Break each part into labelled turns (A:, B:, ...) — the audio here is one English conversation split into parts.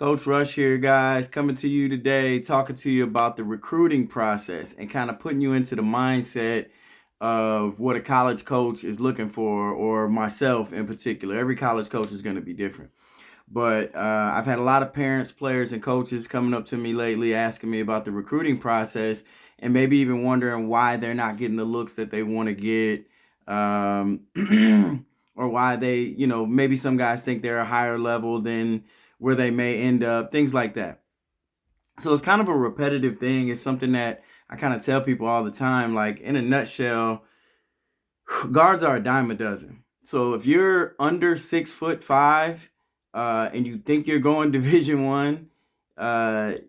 A: Coach Rush here, guys, coming to you today, talking to you about the recruiting process and kind of putting you into the mindset of what a college coach is looking for, or myself in particular. Every college coach is going to be different. But I've had a lot of parents, players, and coaches coming up to me lately asking me about the recruiting process and maybe even wondering why they're not getting the looks that they want to get. Um, or why maybe some guys think they're a higher level than where they may end up, things like that. So it's kind of a repetitive thing. It's something that I kind of tell people all the time. Like, in a nutshell, guards are a dime a dozen. So if you're under 6'5", and you think you're going Division 1,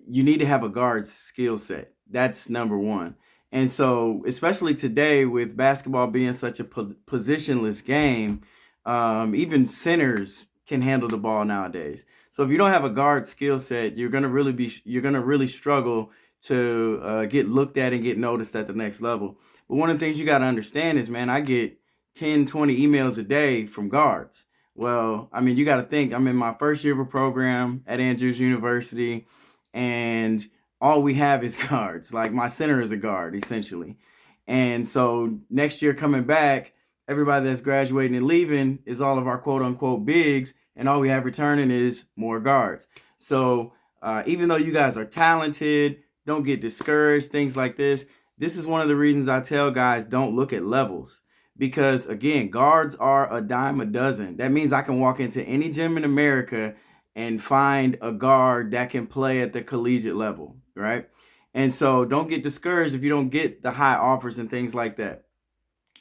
A: you need to have a guard skill set. That's number one. And so, especially today with basketball being such a positionless game, even centers can handle the ball nowadays. So if you don't have a guard skill set, you're gonna really struggle to get looked at and get noticed at the next level. But one of the things you got to understand is, man, I get 10, 20 emails a day from guards. Well, I mean, you got to think, I'm in my first year of a program at Andrews University, and all we have is guards. Like, my center is a guard, essentially. And so next year coming back, everybody that's graduating and leaving is all of our quote unquote bigs, and all we have returning is more guards. So even though you guys are talented, don't get discouraged, things like this. This is one of the reasons I tell guys don't look at levels, because again, guards are a dime a dozen. That means I can walk into any gym in America and find a guard that can play at the collegiate level, right? And so don't get discouraged if you don't get the high offers and things like that.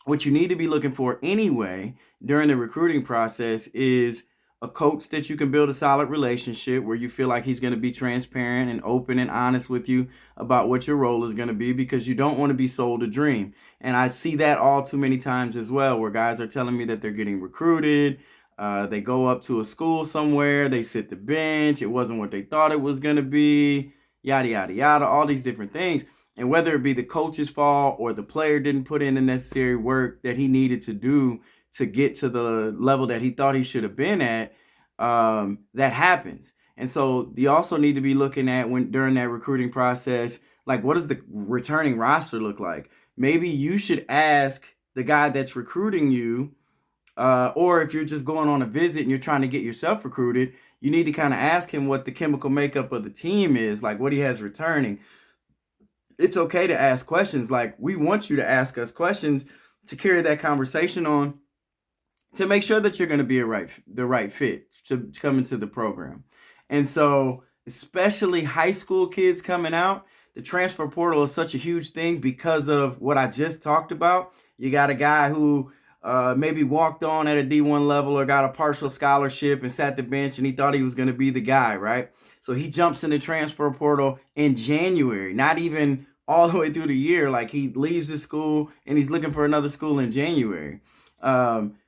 A: What you need to be looking for anyway during the recruiting process is a coach that you can build a solid relationship where you feel like he's going to be transparent and open and honest with you about what your role is going to be, because you don't want to be sold a dream. And I see that all too many times as well, where guys are telling me that they're getting recruited. They go up to a school somewhere, they sit the bench, it wasn't what they thought it was going to be, yada, yada, yada, all these different things. And whether it be the coach's fault or the player didn't put in the necessary work that he needed to do to get to the level that he thought he should have been at, that happens. And so you also need to be looking at, when during that recruiting process, like, what does the returning roster look like? Maybe you should ask the guy that's recruiting you, or if you're just going on a visit and you're trying to get yourself recruited, you need to kind of ask him what the chemical makeup of the team is, like what he has returning. It's okay to ask questions. Like, we want you to ask us questions to carry that conversation on, to make sure that you're going to be the right fit to come into the program. And so, especially high school kids coming out, the transfer portal is such a huge thing because of what I just talked about. You got a guy who maybe walked on at a D1 level or got a partial scholarship and sat the bench, and he thought he was going to be the guy, right? So he jumps in the transfer portal in January, not even all the way through the year. Like, he leaves the school and he's looking for another school in January.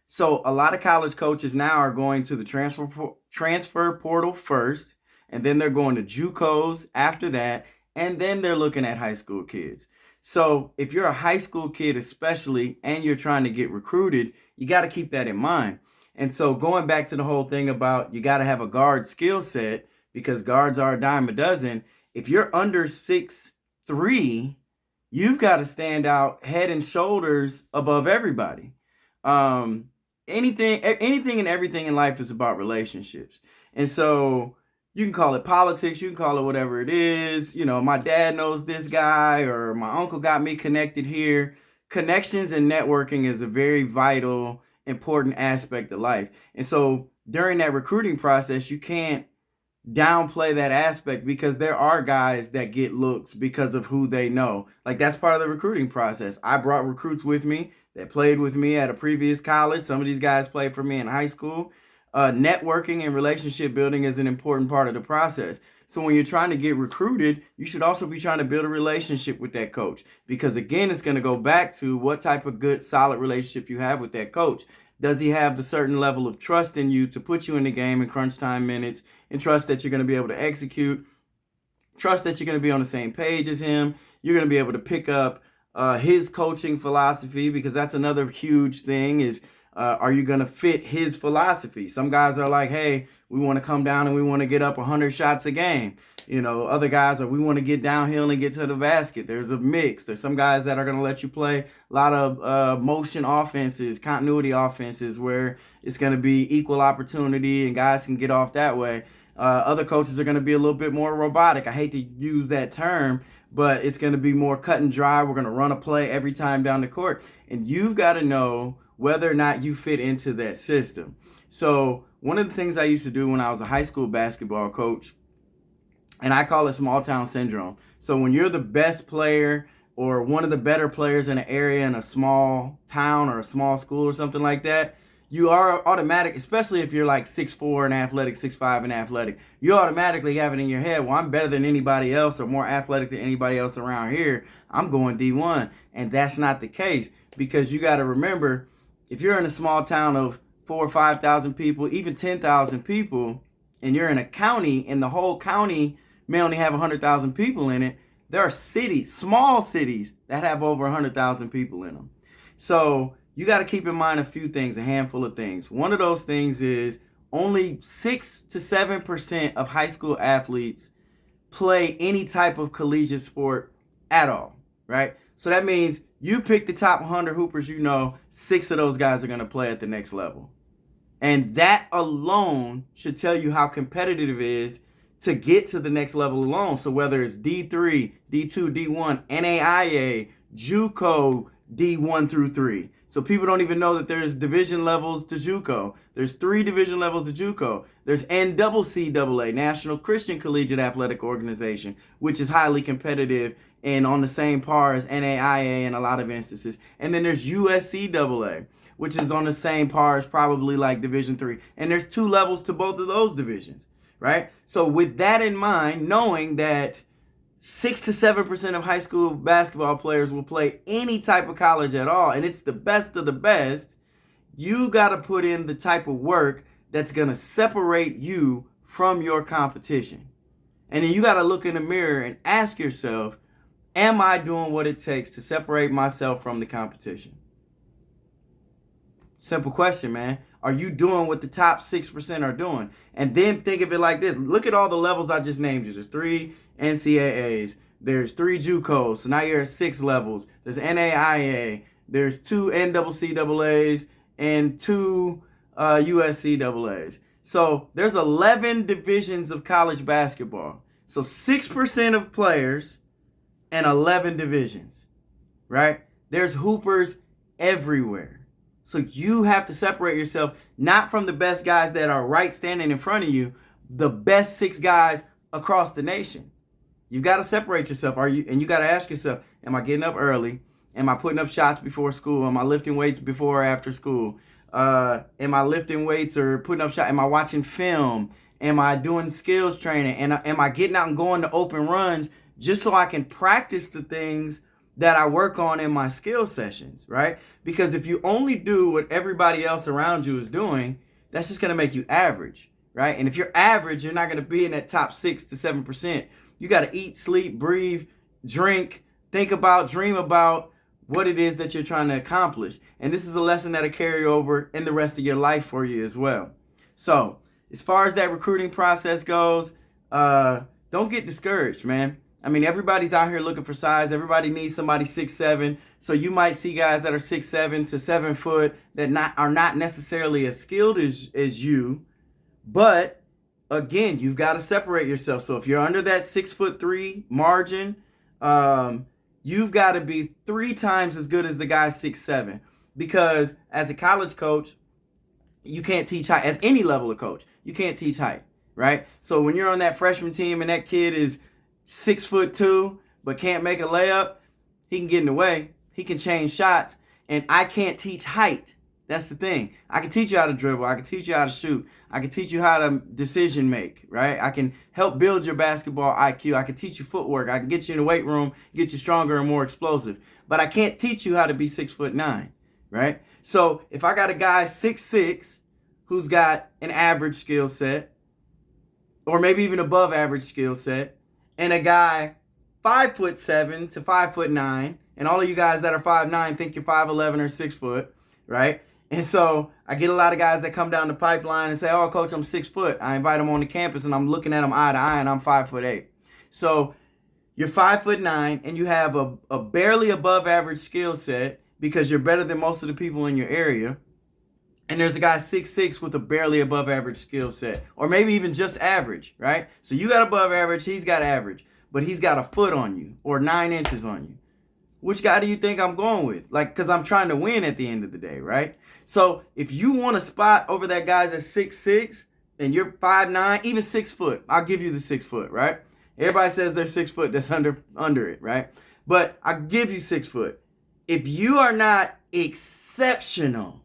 A: So a lot of college coaches now are going to the transfer portal first, and then they're going to JUCOs after that, and then they're looking at high school kids. So if you're a high school kid especially, and you're trying to get recruited, you got to keep that in mind. And so, going back to the whole thing about you got to have a guard skill set, because guards are a dime a dozen. If you're under 6'3", you've got to stand out head and shoulders above everybody. Um, anything and everything in life is about relationships. And so you can call it politics, you can call it whatever it is. You know, my dad knows this guy, or my uncle got me connected here. Connections and networking is a very vital, important aspect of life. And so during that recruiting process, you can't downplay that aspect, because there are guys that get looks because of who they know. Like, that's part of the recruiting process. I brought recruits with me that played with me at a previous college. Some of these guys played for me in high school. Networking and relationship building is an important part of the process. So when you're trying to get recruited, you should also be trying to build a relationship with that coach, because again, it's going to go back to what type of good, solid relationship you have with that coach. Does he have the certain level of trust in you to put you in the game in crunch time minutes, and trust that you're going to be able to execute, trust that you're going to be on the same page as him, you're going to be able to pick up his coaching philosophy, because that's another huge thing is Are you going to fit his philosophy? Some guys are like, hey, we want to come down and we want to get up 100 shots a game. Other guys are, we want to get downhill and get to the basket. There's a mix. There's some guys that are going to let you play a lot of motion offenses, continuity offenses, where it's going to be equal opportunity and guys can get off that way. Other coaches are going to be a little bit more robotic. I hate to use that term, but it's going to be more cut and dry. We're going to run a play every time down the court. And you've got to know whether or not you fit into that system. So one of the things I used to do when I was a high school basketball coach, and I call it small town syndrome. So when you're the best player or one of the better players in an area in a small town or a small school or something like that, you are automatic, especially if you're like 6'4" and athletic, 6'5" and athletic, you automatically have it in your head, well, I'm better than anybody else or more athletic than anybody else around here. I'm going D1. And that's not the case, because you got to remember, if you're in a small town of 4,000 or 5,000 people, even 10,000 people, and you're in a county and the whole county may only have 100,000 people in it, there are cities, small cities, that have over 100,000 people in them. So you got to keep in mind a few things, a handful of things. One of those things is only 6 to 7% of high school athletes play any type of collegiate sport at all, right? So that means you pick the top 100 hoopers, 6 of those guys are going to play at the next level. And that alone should tell you how competitive it is to get to the next level alone. So whether it's D3, D2, D1, NAIA, JUCO, D1 through 3. So people don't even know that there's division levels to JUCO. There's 3 division levels to JUCO. There's NCCAA, National Christian Collegiate Athletic Organization, which is highly competitive and on the same par as NAIA in a lot of instances. And then there's USCAA, which is on the same par as probably like Division 3. And there's 2 levels to both of those divisions, right? So with that in mind, knowing that 6 to 7% of high school basketball players will play any type of college at all, and it's the best of the best, you got to put in the type of work that's going to separate you from your competition. And then you got to look in the mirror and ask yourself, am I doing what it takes to separate myself from the competition? Simple question, man. Are you doing what the top 6% are doing? And then think of it like this. Look at all the levels I just named you. There's 3 NCAAs. There's 3 JUCOs. So now you're at 6 levels. There's NAIA. There's 2 NCCAAs and 2 USCAAs. So there's 11 divisions of college basketball. So 6% of players and 11 divisions, right? There's hoopers everywhere. So you have to separate yourself, not from the best guys that are right standing in front of you, the best 6 guys across the nation. You got to separate yourself. And you got to ask yourself, am I getting up early? Am I putting up shots before school? Am I lifting weights before or after school? Am I lifting weights or putting up shots? Am I watching film? Am I doing skills training? And am I getting out and going to open runs just so I can practice the things that I work on in my skill sessions, right? Because if you only do what everybody else around you is doing, that's just going to make you average, right? And if you're average, you're not going to be in that top 6 to 7%. You got to eat, sleep, breathe, drink, think about, dream about what it is that you're trying to accomplish. And this is a lesson that'll carry over in the rest of your life for you as well. So as far as that recruiting process goes, don't get discouraged, man. I mean, everybody's out here looking for size. Everybody needs somebody 6'7". So you might see guys that are 6'7" to 7 foot that are not necessarily as skilled as you. But again, you've got to separate yourself. So if you're under that 6'3" margin, you've got to be 3 times as good as the guy 6'7". Because as a college coach, you can't teach height. As any level of coach, you can't teach height, right? So when you're on that freshman team and that kid is 6'2", but can't make a layup, he can get in the way. He can change shots. And I can't teach height. That's the thing. I can teach you how to dribble. I can teach you how to shoot. I can teach you how to decision make, right? I can help build your basketball IQ. I can teach you footwork. I can get you in the weight room, get you stronger and more explosive. But I can't teach you how to be 6'9", right? So if I got a guy 6'6", who's got an average skill set, or maybe even above average skill set, and a guy 5'7" to 5'9", and all of you guys that are 5'9" think you're 5'11" or 6 foot, right? And so I get a lot of guys that come down the pipeline and say, "Oh, coach, I'm 6 foot." I invite them on the campus, and I'm looking at them eye to eye, and I'm 5'8". So you're 5'9", and you have a barely above average skill set because you're better than most of the people in your area. And there's a guy 6'6" with a barely above average skill set, or maybe even just average, right? So you got above average, he's got average, but he's got a foot on you or 9 inches on you. Which guy do you think I'm going with? Like, because I'm trying to win at the end of the day, right? So if you want a spot over that guy's at 6'6" and you're 5'9", even 6 foot, I'll give you the 6 foot, right? Everybody says they're 6 foot, that's under it, right? But I give you 6 foot. If you are not exceptional,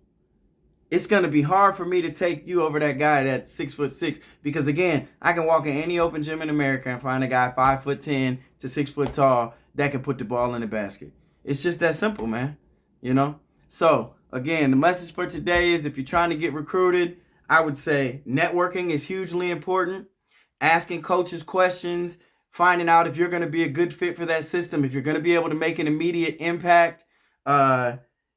A: it's going to be hard for me to take you over that guy that's 6'6", because again, I can walk in any open gym in America and find a guy 5'10" to 6 foot tall that can put the ball in the basket. It's just that simple, man. You know? So again, the message for today is, if you're trying to get recruited, I would say networking is hugely important. Asking coaches questions, finding out if you're going to be a good fit for that system, if you're going to be able to make an immediate impact.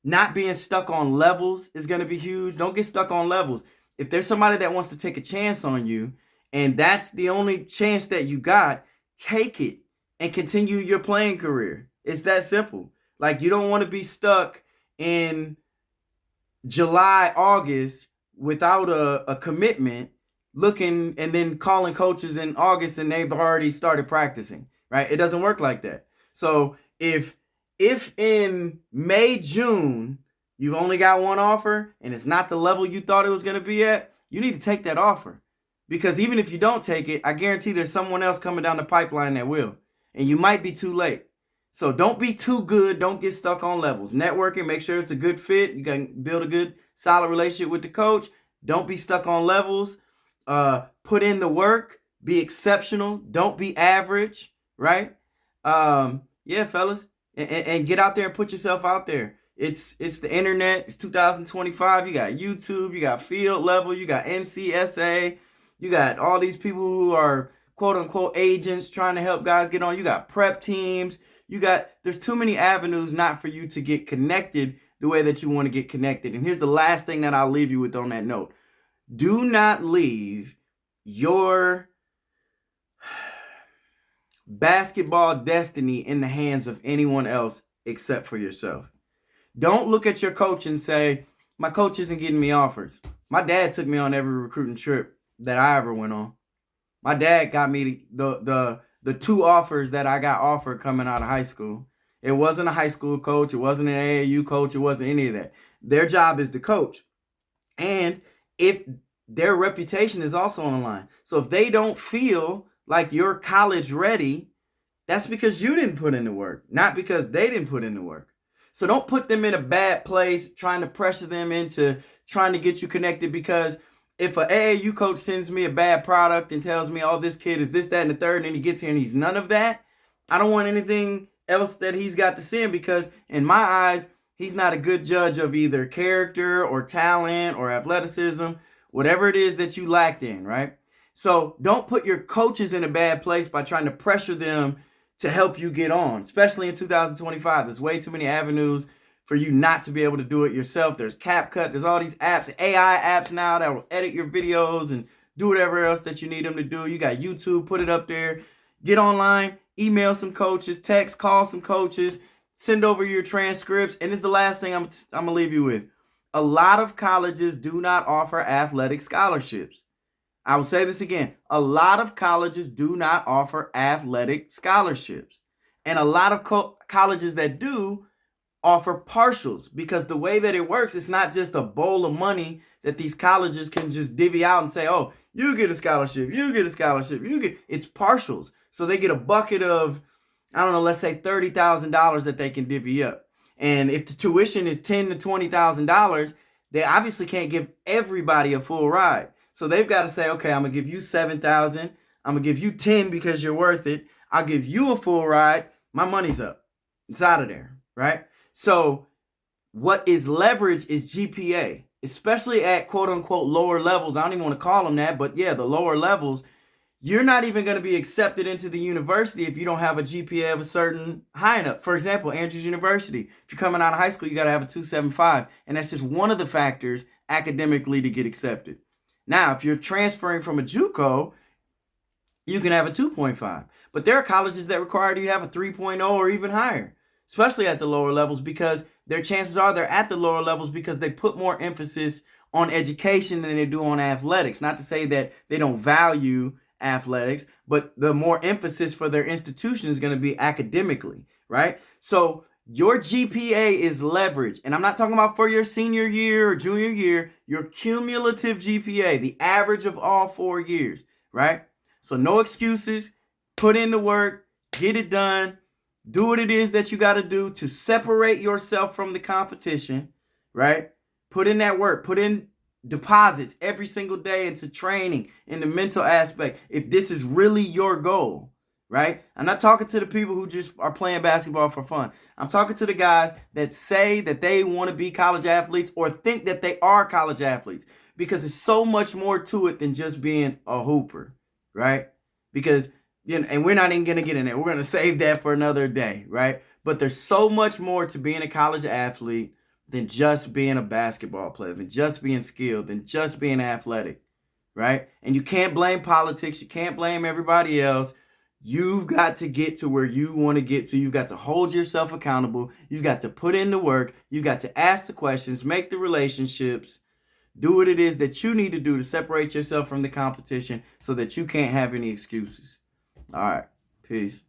A: Not being stuck on levels is going to be huge. Don't get stuck on levels. If there's somebody that wants to take a chance on you, and that's the only chance that you got, take it and continue your playing career. It's that simple. Like, you don't want to be stuck in July, August without a commitment, looking and then calling coaches in August and they've already started practicing, right? It doesn't work like that. So if in May, June, you've only got one offer and it's not the level you thought it was going to be at, you need to take that offer. Because even if you don't take it, I guarantee there's someone else coming down the pipeline that will. And you might be too late. So don't be too good. Don't get stuck on levels. Networking, make sure it's a good fit. You can build a good, solid relationship with the coach. Don't be stuck on levels. Put in the work. Be exceptional. Don't be average, right? Yeah, fellas. And get out there and put yourself out there. It's the internet. It's 2025. You got YouTube. You got field level. You got NCSA. You got all these people who are quote unquote agents trying to help guys get on. You got prep teams. There's too many avenues not for you to get connected the way that you want to get connected. And here's the last thing that I'll leave you with on that note. Do not leave your basketball destiny in the hands of anyone else except for yourself. Don't look at your coach and say, my coach isn't getting me offers. My dad took me on every recruiting trip that I ever went on. My dad got me the 2 offers that I got offered coming out of high school. It wasn't a high school coach. It wasn't an AAU coach. It wasn't any of that. Their job is to coach. And if their reputation is also on the line. So if they don't feel like you're college ready, that's because you didn't put in the work, not because they didn't put in the work. So don't put them in a bad place trying to pressure them into trying to get you connected, because if an AAU coach sends me a bad product and tells me, oh, this kid is this, that, and the third, and then he gets here and he's none of that, I don't want anything else that he's got to send, because in my eyes, he's not a good judge of either character or talent or athleticism, whatever it is that you lacked in, right? So don't put your coaches in a bad place by trying to pressure them to help you get on, especially in 2025. There's way too many avenues for you not to be able to do it yourself. There's CapCut, there's all these apps, AI apps now that will edit your videos and do whatever else that you need them to do. You got YouTube, put it up there. Get online, email some coaches, text, call some coaches, send over your transcripts. And this is the last thing I'm going to leave you with. A lot of colleges do not offer athletic scholarships. I will say this again. A lot of colleges do not offer athletic scholarships. And a lot of colleges that do offer partials, because the way that it works, it's not just a bowl of money that these colleges can just divvy out and say, oh, you get a scholarship, you get a scholarship, it's partials. So they get a bucket of, I don't know, let's say $30,000 that they can divvy up. And if the tuition is $10,000 to $20,000, they obviously can't give everybody a full ride. So they've got to say, okay, I'm going to give you $7,000. I'm going to give you 10 because you're worth it. I'll give you a full ride. My money's up. It's out of there, right? So what is leverage is GPA, especially at quote unquote lower levels. I don't even want to call them that, but yeah, the lower levels. you're not even going to be accepted into the university if you don't have a GPA of a certain high enough. For example, Andrews University, if you're coming out of high school, you got to have a 275, and that's just one of the factors academically to get accepted. Now, if you're transferring from a JUCO, you can have a 2.5. But there are colleges that require you to have a 3.0 or even higher, especially at the lower levels, because their chances are they're at the lower levels because they put more emphasis on education than they do on athletics. Not to say that they don't value athletics, but the more emphasis for their institution is going to be academically, right? So your GPA is leverage. And I'm not talking about for your senior year or junior year, your cumulative GPA, the average of all 4 years, right? So no excuses. Put in the work, get it done, do what it is that you got to do to separate yourself from the competition, right? Put in that work, put in deposits every single day into training, in the mental aspect, if this is really your goal, right? I'm not talking to the people who just are playing basketball for fun. I'm talking to the guys that say that they want to be college athletes or think that they are college athletes, because there's so much more to it than just being a hooper, right? Because, you know, and we're not even going to get in there. We're going to save that for another day, right? But there's so much more to being a college athlete than just being a basketball player, than just being skilled, than just being athletic, right? And you can't blame politics. You can't blame everybody else. You've got to get to where you want to get to. You've got to hold yourself accountable. You've got to put in the work. You've got to ask the questions, make the relationships, do what it is that you need to do to separate yourself from the competition so that you can't have any excuses. All right. Peace.